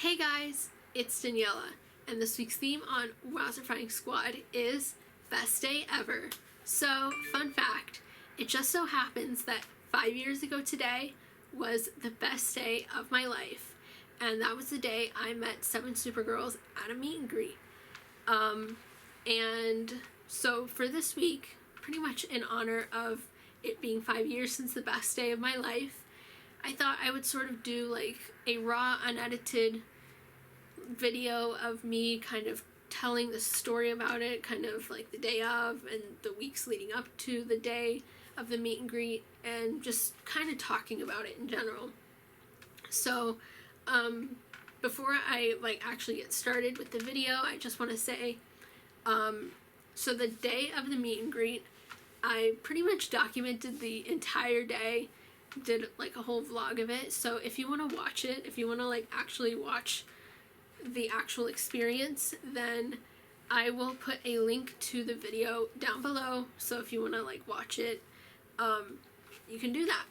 Hey guys, it's Daniela, and this week's theme on Wowzer Fighting Squad is Best Day Ever. So, fun fact, it just so happens that 5 years ago today was the best day of my life, and that was the day I met SevenSuperGirls at a meet and greet. And so for this week, pretty much in honor of it being 5 years since the best day of my life, I thought I would sort of do like a raw, unedited video of me kind of telling the story about it, kind of like the day of and the weeks leading up to the day of the meet and greet, and just kind of talking about it in general. So before I actually get started with the video, I just want to say, so the day of the meet and greet, I pretty much documented the entire day, did like a whole vlog of it. So if you want to watch it, if you want to actually watch the actual experience, then I will put a link to the video down below. So if you want to watch it, you can do that.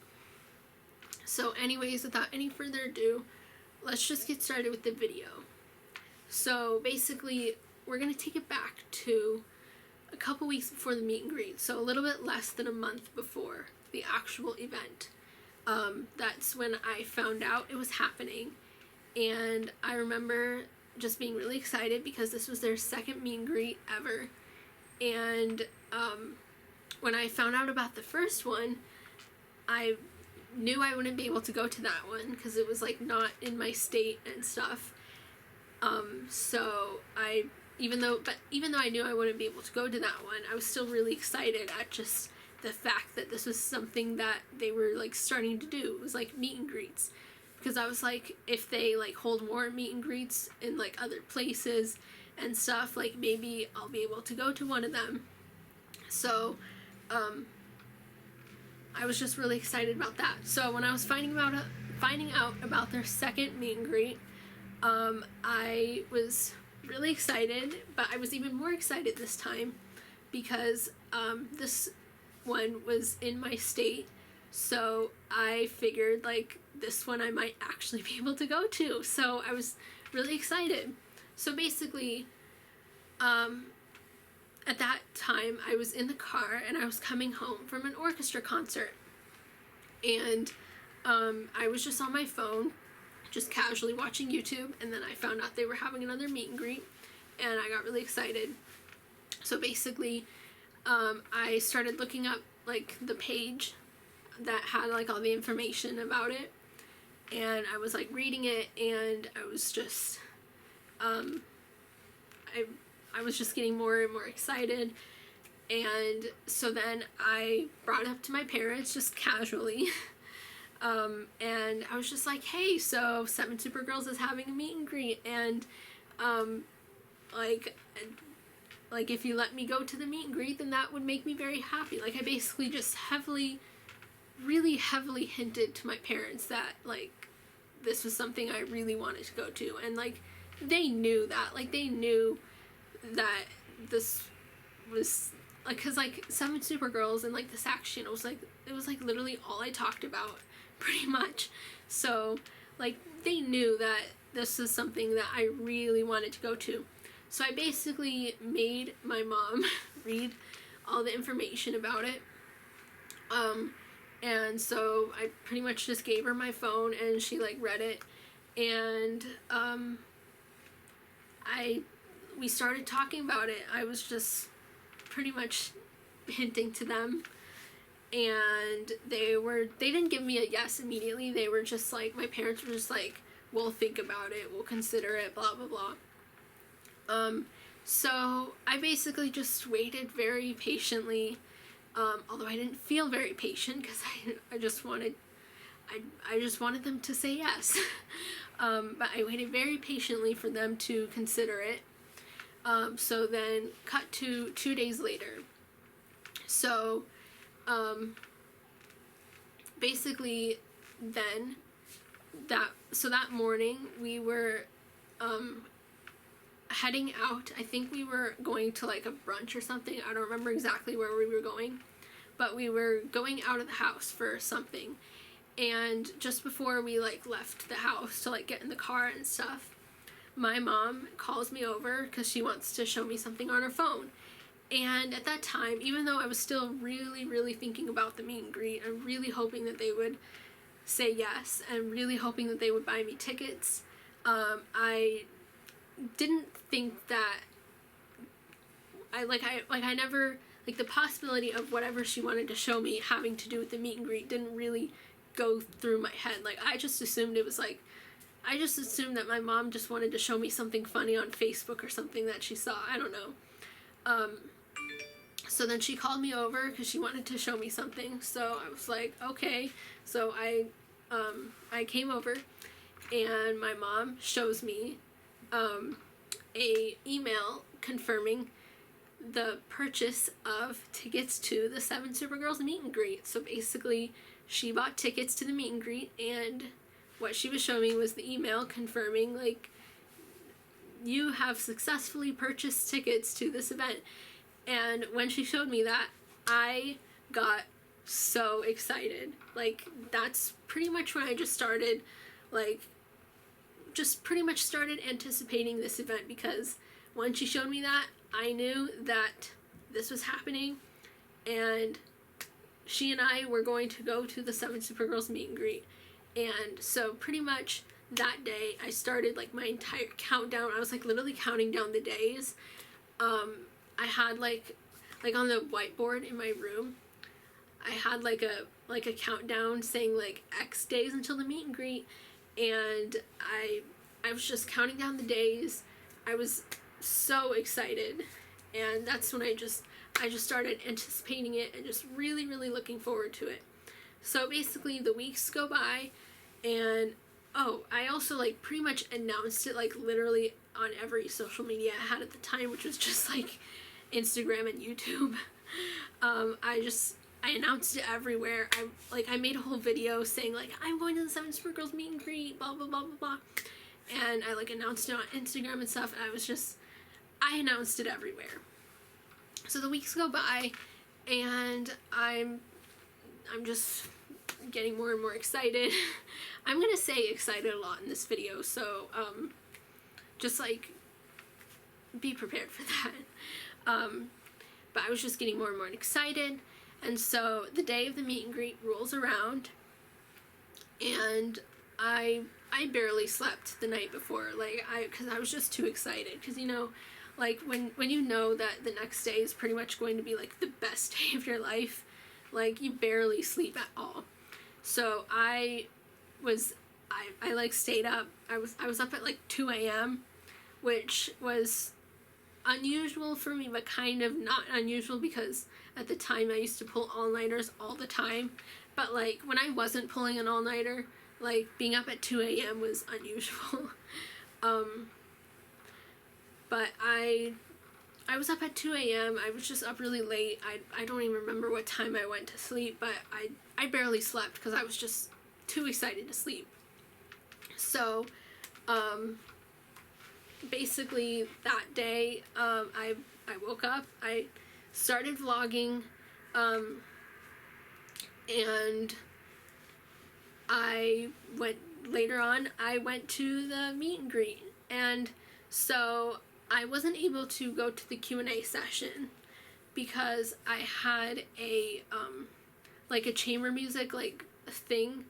So anyways, without any further ado, let's just get started with the video. So basically, we're going to take it back to a couple weeks before the meet and greet, so a little bit less than a month before the actual event. That's when I found out it was happening, and I remember just being really excited because this was their second meet and greet ever. And when I found out about the first one, I knew I wouldn't be able to go to that one because it was not in my state and stuff. So even though I knew I wouldn't be able to go to that one, I was still really excited at just the fact that this was something that they were starting to do. It was meet and greets, because I was if they hold more meet and greets in other places and stuff, maybe I'll be able to go to one of them. So I was just really excited about that. So when I was finding out about their second meet and greet, I was really excited, but I was even more excited this time because this one was in my state, so I figured this one I might actually be able to go to, so I was really excited. So basically, at that time I was in the car and I was coming home from an orchestra concert, and I was just on my phone just casually watching YouTube, and then I found out they were having another meet and greet, and I got really excited. So basically, I started looking up the page that had all the information about it, and I was reading it, and I was just I was just getting more and more excited. And so then I brought it up to my parents just casually. And I was just hey, so SevenSuperGirls is having a meet and greet, and if you let me go to the meet and greet, then that would make me very happy. I basically just really heavily hinted to my parents that this was something I really wanted to go to, and they knew that, they knew that this was because SevenSuperGirls and the Sax channel was it was literally all I talked about, pretty much. So they knew that this is something that I really wanted to go to. So I basically made my mom read all the information about it. And so I pretty much just gave her my phone, and she read it, and we started talking about it. I was just pretty much hinting to them, and they didn't give me a yes immediately. They were just my parents were just we'll think about it, we'll consider it, blah blah blah. So I basically just waited very patiently, although I didn't feel very patient because I just wanted them to say yes. But I waited very patiently for them to consider it. So then cut to 2 days later. So basically then that morning we were heading out. I think we were going to a brunch or something. I don't remember exactly where we were going, but we were going out of the house for something. And just before we left the house to get in the car and stuff, my mom calls me over because she wants to show me something on her phone. And at that time, even though I was still really, really thinking about the meet and greet, and really hoping that they would say yes, and really hoping that they would buy me tickets, I didn't think that I never, like, the possibility of whatever she wanted to show me having to do with the meet and greet didn't really go through my head. Like, I just assumed that my mom just wanted to show me something funny on Facebook or something that she saw. I don't know. So then she called me over because she wanted to show me something. So I was like, okay. So I came over, and my mom shows me a email confirming the purchase of tickets to the SevenSuperGirls meet and greet. So basically, she bought tickets to the meet and greet, and what she was showing me was the email confirming, like, you have successfully purchased tickets to this event. And when she showed me that, I got so excited. Like, that's pretty much when I just started, anticipating this event, because when she showed me that, I knew that this was happening, and she and I were going to go to the SevenSuperGirls meet and greet. And so pretty much that day, I started, like, my entire countdown. I was, like, literally counting down the days. I had, like on the whiteboard in my room, I had, like a countdown saying, like, X days until the meet and greet, and I was just counting down the days. I was so excited, and that's when I just started anticipating it and just really, really looking forward to it. So basically, the weeks go by, and I also, like, pretty much announced it, like, literally on every social media I had at the time, which was just, like, Instagram and YouTube. I announced it everywhere. I made a whole video saying, like, I'm going to the SevenSuperGirls meet and greet, blah, blah, blah, blah, blah. And I, like, announced it on Instagram and stuff, and I announced it everywhere. So the weeks go by, and I'm just getting more and more excited. I'm gonna say excited a lot in this video, so, just, like, be prepared for that. But I was just getting more and more excited, and so the day of the meet and greet rolls around, and I barely slept the night before, like, because I was just too excited, because, you know, like, when you know that the next day is pretty much going to be, like, the best day of your life, like, you barely sleep at all. So I like, stayed up. I was up at, like, 2 a.m., which was unusual for me, but kind of not unusual, because at the time I used to pull all-nighters all the time. But, like, when I wasn't pulling an all-nighter, like, being up at 2 a.m. was unusual. But I was up at 2 a.m. I was just up really late. I don't even remember what time I went to sleep, but I barely slept because I was just too excited to sleep. So, basically that day, I woke up, I started vlogging, and I went to the meet and greet, and so I wasn't able to go to the Q&A session because I had a chamber music, like, thing,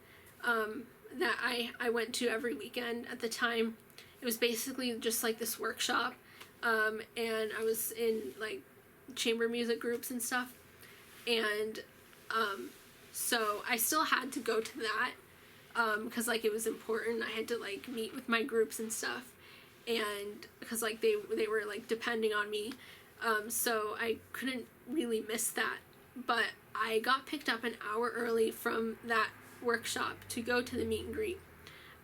that I went to every weekend at the time. It was basically just, like, this workshop, and I was in, like, chamber music groups and stuff, and, so I still had to go to that, because, like, it was important. I had to, like, meet with my groups and stuff, and because, like, they were, like, depending on me, so I couldn't really miss that. But I got picked up an hour early from that workshop to go to the meet and greet,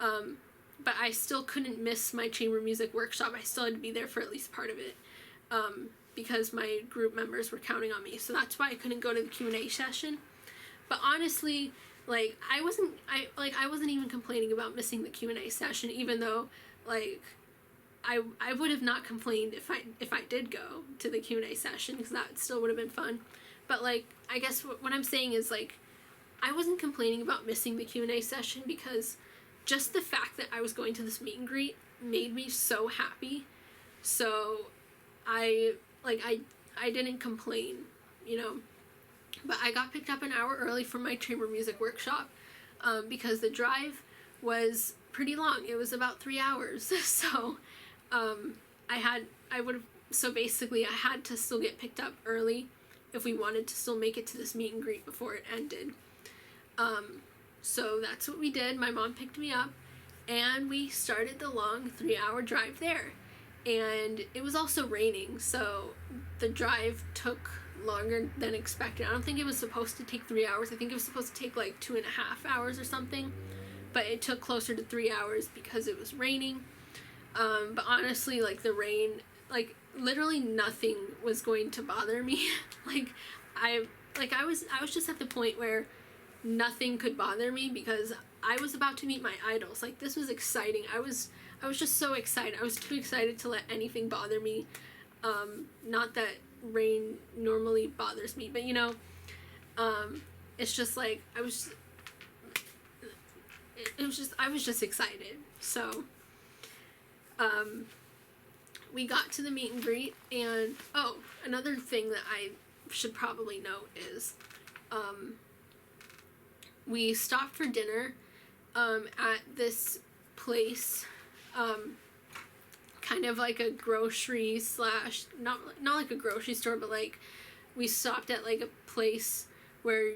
but I still couldn't miss my chamber music workshop. I still had to be there for at least part of it, because my group members were counting on me, so that's why I couldn't go to the Q&A session. But honestly, like, I wasn't even complaining about missing the Q&A session, even though, like, I would have not complained if I did go to the Q&A session, because that still would have been fun. But, like, I guess what I'm saying is, like, I wasn't complaining about missing the Q&A session because just the fact that I was going to this meet and greet made me so happy. So I didn't complain, you know. But I got picked up an hour early from my chamber music workshop because the drive was pretty long. It was about 3 hours. So basically I had to still get picked up early if we wanted to still make it to this meet and greet before it ended. So that's what we did. My mom picked me up and we started the long 3-hour drive there. And it was also raining, so the drive took longer than expected. I don't think it was supposed to take 3 hours. I think it was supposed to take like 2.5 hours or something, but it took closer to 3 hours because it was raining. But honestly, like the rain, like literally nothing was going to bother me. I was just at the point where nothing could bother me because I was about to meet my idols. Like, this was exciting. I was just so excited. I was too excited to let anything bother me. Not that rain normally bothers me, but you know, it's just like I was just excited. So we got to the meet and greet, and another thing that I should probably note is we stopped for dinner at this place, kind of like a grocery slash, not like a grocery store, but like we stopped at like a place where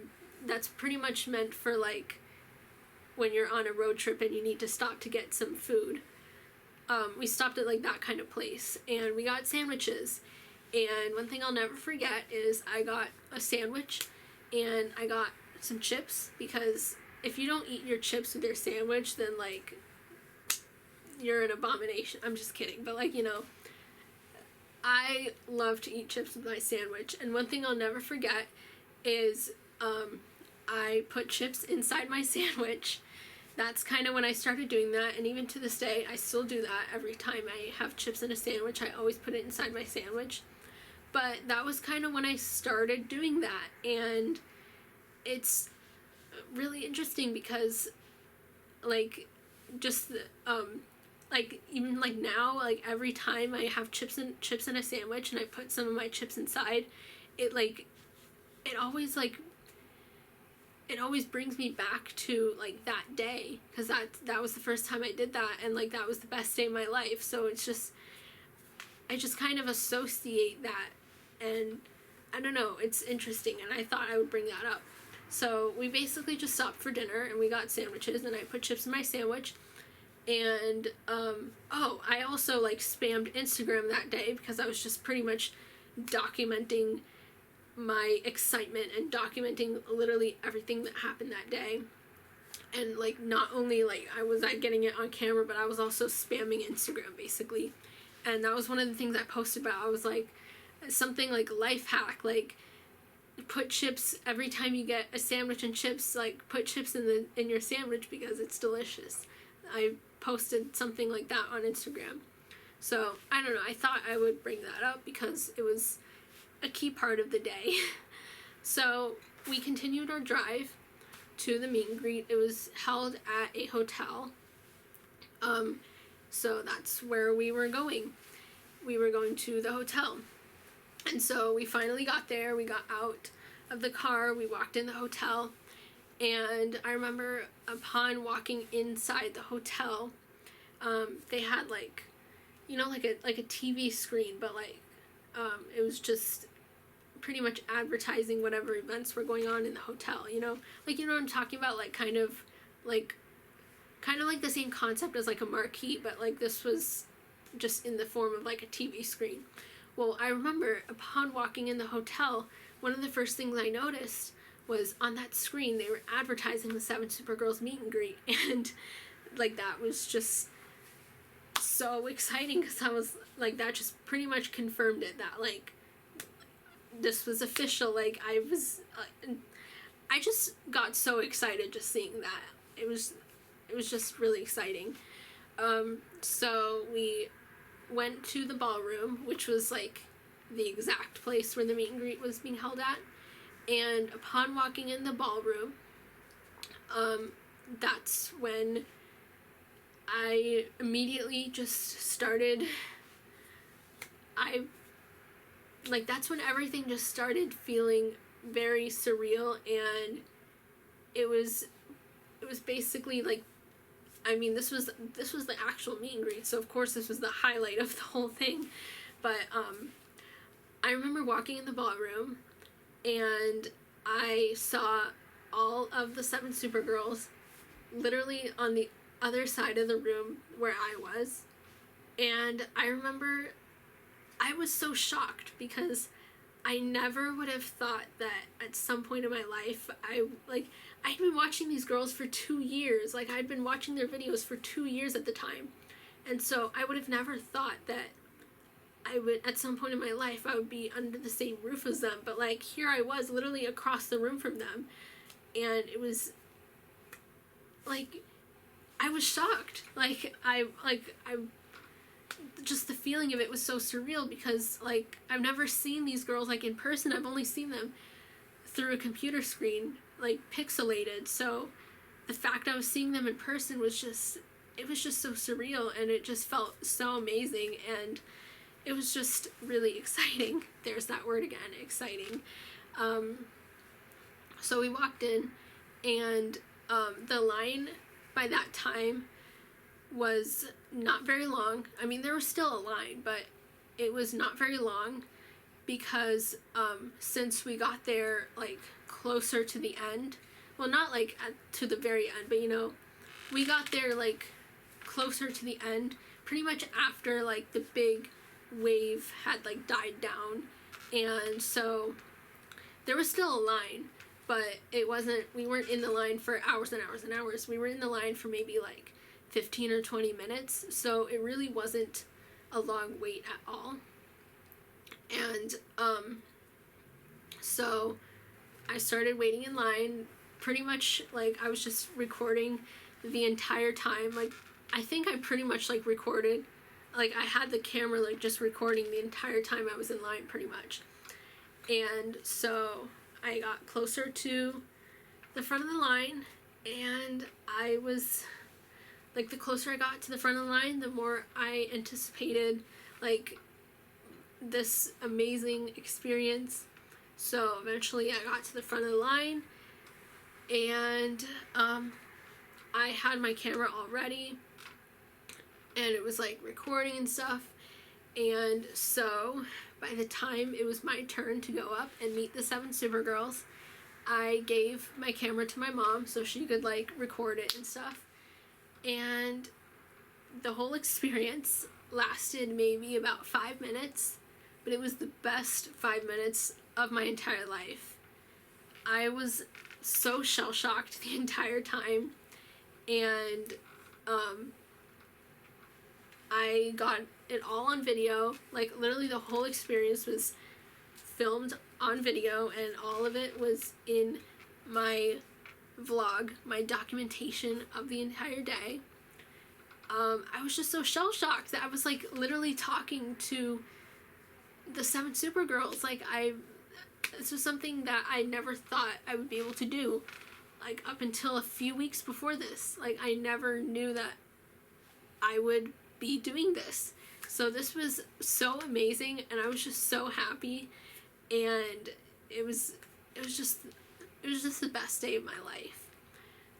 that's pretty much meant for like when you're on a road trip and you need to stop to get some food. We stopped at like that kind of place and we got sandwiches. And one thing I'll never forget is I got a sandwich and I got some chips, because if you don't eat your chips with your sandwich, then like you're an abomination. I'm just kidding, but like, you know, I love to eat chips with my sandwich. And one thing I'll never forget is I put chips inside my sandwich. That's kind of when I started doing that, and even to this day I still do that. Every time I have chips in a sandwich, I always put it inside my sandwich. But that was kind of when I started doing that, and it's really interesting because like just like even like now, like every time I have chips in a sandwich and I put some of my chips inside, it always brings me back to like that day, because that was the first time I did that, and like that was the best day of my life. So it's just, I just kind of associate that, and I don't know, it's interesting, and I thought I would bring that up. So we basically just stopped for dinner and we got sandwiches, and I put chips in my sandwich. And I also like spammed Instagram that day because I was just pretty much documenting my excitement and documenting literally everything that happened that day. And like not only like was I getting it on camera, but I was also spamming Instagram basically. And that was one of the things I posted about. I was like, something like life hack, like put chips every time you get a sandwich and chips, like put chips in your sandwich because it's delicious. I posted something like that on Instagram. So I don't know, I thought I would bring that up because it was a key part of the day. So we continued our drive to the meet and greet. It was held at a hotel. So that's where we were going. We were going to the hotel. And so we finally got there. We got out of the car. We walked in the hotel. And I remember upon walking inside the hotel, they had like, you know, like a TV screen, but like it was just pretty much advertising whatever events were going on in the hotel, you know? Like, you know what I'm talking about? Like kind of like the same concept as like a marquee, but like this was just in the form of like a TV screen. Well, I remember upon walking in the hotel, one of the first things I noticed was on that screen they were advertising the SevenSuperGirls meet and greet, and like that was just so exciting because I was like, that just pretty much confirmed it, that like this was official. Like I just got so excited just seeing that. It was just really exciting. So we went to the ballroom, which was like the exact place where the meet and greet was being held at. And upon walking in the ballroom, that's when I immediately just started, that's when everything just started feeling very surreal, and it was basically like, I mean, this was the actual meet and greet, so of course this was the highlight of the whole thing. But I remember walking in the ballroom, and I saw all of the 7Supergirls literally on the other side of the room where I was. And I remember I was so shocked because I never would have thought that at some point in my life I'd been watching these girls for 2 years. Like, I'd been watching their videos for 2 years at the time. And so I would have never thought that I would, at some point in my life, I would be under the same roof as them. But, like, here I was literally across the room from them. And it was, like, I was shocked. Just the feeling of it was so surreal because, like, I've never seen these girls, like, in person. I've only seen them through a computer screen, like, pixelated. So the fact I was seeing them in person was just, it was just so surreal, and it just felt so amazing, and it was just really exciting. There's that word again, exciting. So we walked in, and the line by that time was not very long. I mean, there was still a line, but it was not very long because since we got there, like, closer to the end, well, not like to the very end, but, you know, we got there, like, closer to the end, pretty much after, like, the big wave had, like, died down. And so there was still a line, but we weren't in the line for hours and hours and hours. We were in the line for maybe, like, 15 or 20 minutes, so it really wasn't a long wait at all. And so I started waiting in line. Pretty much, like, I was just recording the entire time. Like, I think I pretty much, like, recorded, like, I had the camera, like, just recording the entire time I was in line, pretty much. And so I got closer to the front of the line, and I was, like, the closer I got to the front of the line, the more I anticipated, like, this amazing experience. So eventually I got to the front of the line, and I had my camera all ready, and it was, like, recording and stuff. And so by the time it was my turn to go up and meet the 7Supergirls, I gave my camera to my mom so she could, like, record it and stuff. And the whole experience lasted maybe about 5 minutes, but it was the best 5 minutes of my entire life. I was so shell-shocked the entire time, and I got it all on video. Like, literally the whole experience was filmed on video, and all of it was in my vlog, my documentation of the entire day. I was just so shell-shocked that I was, like, literally talking to the 7Supergirls. Like, this was something that I never thought I would be able to do, like, up until a few weeks before this. Like, I never knew that I would be doing this. So this was so amazing, and I was just so happy, and it was just the best day of my life.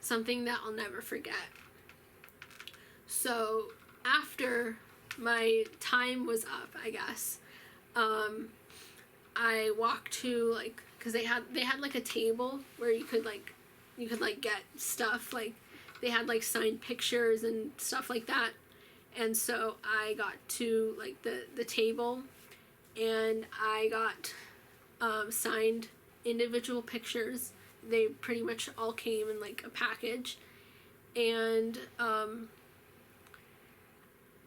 Something that I'll never forget. So after my time was up, I guess, I walked to, like, because they had like a table where you could get stuff, like, they had, like, signed pictures and stuff like that. And so I got to, like, the table, and I got signed individual pictures. They pretty much all came in, like, a package. And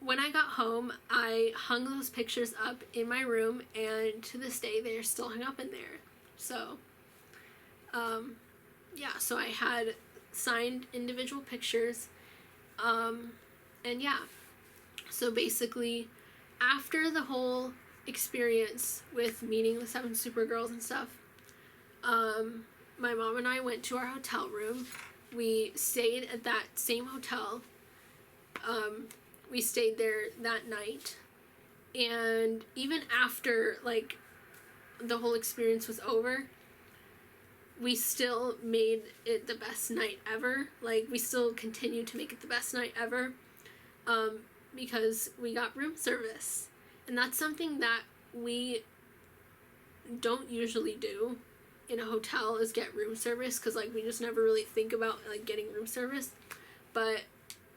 when I got home, I hung those pictures up in my room, and to this day they're still hung up in there. So yeah, so I had signed individual pictures, and yeah, so basically after the whole experience with meeting the 7Supergirls and stuff, my mom and I went to our hotel room. We stayed at that same hotel, we stayed there that night. And even after, like, the whole experience was over, we still made it the best night ever. Like, we still continued to make it the best night ever, because we got room service. And that's something that we don't usually do in a hotel, is get room service, because, like, we just never really think about, like, getting room service. But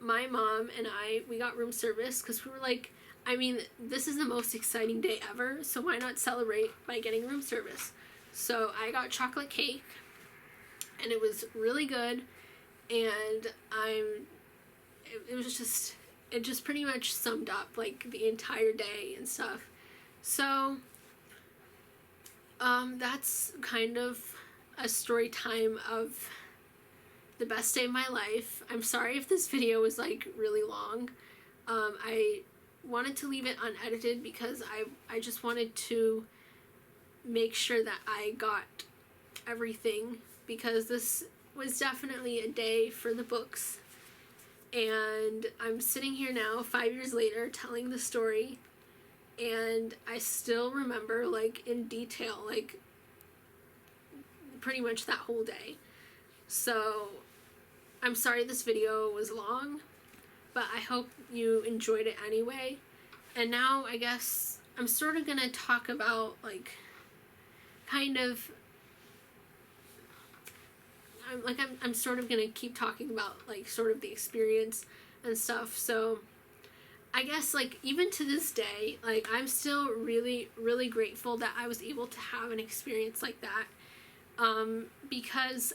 my mom and we got room service because we were like, I mean, this is the most exciting day ever, so why not celebrate by getting room service? So I got chocolate cake, and it was really good, and it just pretty much summed up, like, the entire day and stuff. So, that's kind of a story time of the best day of my life. I'm sorry if this video was, like, really long. I wanted to leave it unedited because I just wanted to make sure that I got everything, because this was definitely a day for the books. And I'm sitting here now 5 years later telling the story, and I still remember, like, in detail, like, pretty much that whole day. So I'm sorry this video was long, but I hope you enjoyed it anyway. And now I guess I'm sort of gonna talk about, like, kind of, I'm sort of gonna keep talking about, like, sort of the experience and stuff. So I guess, like, even to this day, like, I'm still really, really grateful that I was able to have an experience like that, because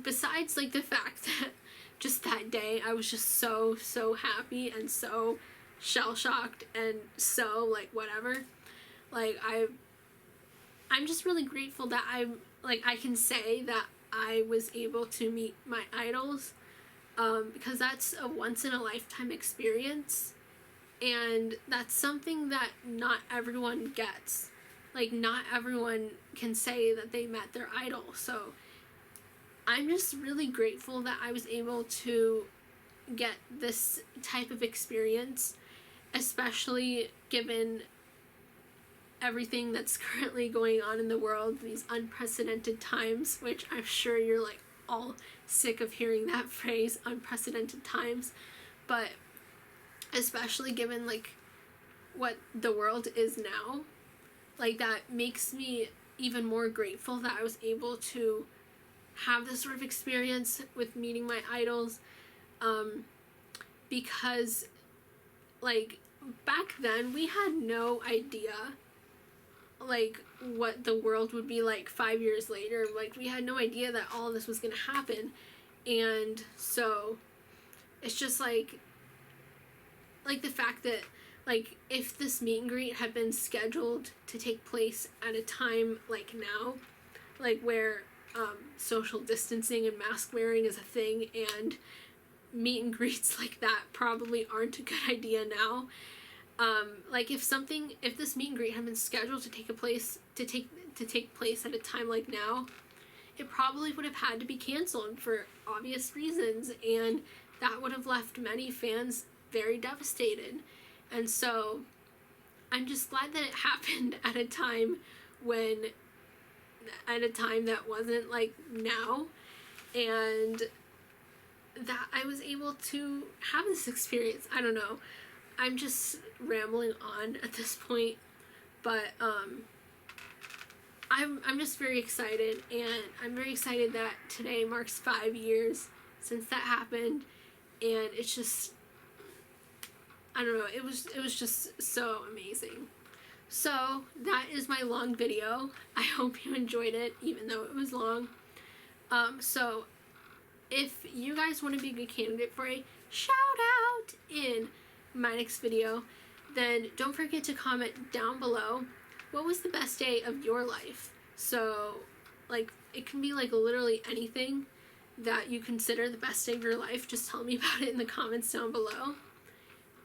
besides, like, the fact that just that day I was just so happy and so shell-shocked and so, like, whatever, like, I'm just really grateful that I can say that I was able to meet my idols, because that's a once-in-a-lifetime experience, and that's something that not everyone gets. Like, not everyone can say that they met their idol. So I'm just really grateful that I was able to get this type of experience, especially given everything that's currently going on in the world, these unprecedented times, which I'm sure you're, like, all sick of hearing that phrase, unprecedented times, but especially given, like, what the world is now, like, that makes me even more grateful that I was able to have this sort of experience with meeting my idols, because, like, back then we had no idea, like, what the world would be like 5 years later. Like, we had no idea that all of this was gonna happen. And so it's just like the fact that, like, if this meet and greet had been scheduled to take place at a time like now, like, where social distancing and mask wearing is a thing, and meet and greets like that probably aren't a good idea now. Like, if this meet and greet had been scheduled to take place at a time like now, it probably would have had to be canceled for obvious reasons, and that would have left many fans very devastated. And so I'm just glad that it happened at a time that wasn't like now, and that I was able to have this experience. I don't know, I'm just rambling on at this point, but I'm just very excited, and I'm very excited that today marks 5 years since that happened, and it's just, I don't know, it was just so amazing. So that is my long video. I hope you enjoyed it, even though it was long. So if you guys want to be a good candidate for a shout out in my next video, then don't forget to comment down below what was the best day of your life. So, like, it can be, like, literally anything that you consider the best day of your life. Just tell me about it in the comments down below.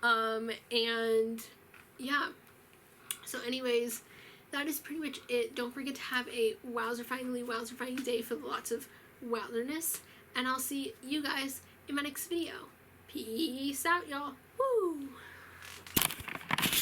And yeah, so anyways, that is pretty much it. Don't forget to have a wowzerfying day filled with lots of wilderness, and I'll see you guys in my next video. Peace out, y'all. Woo!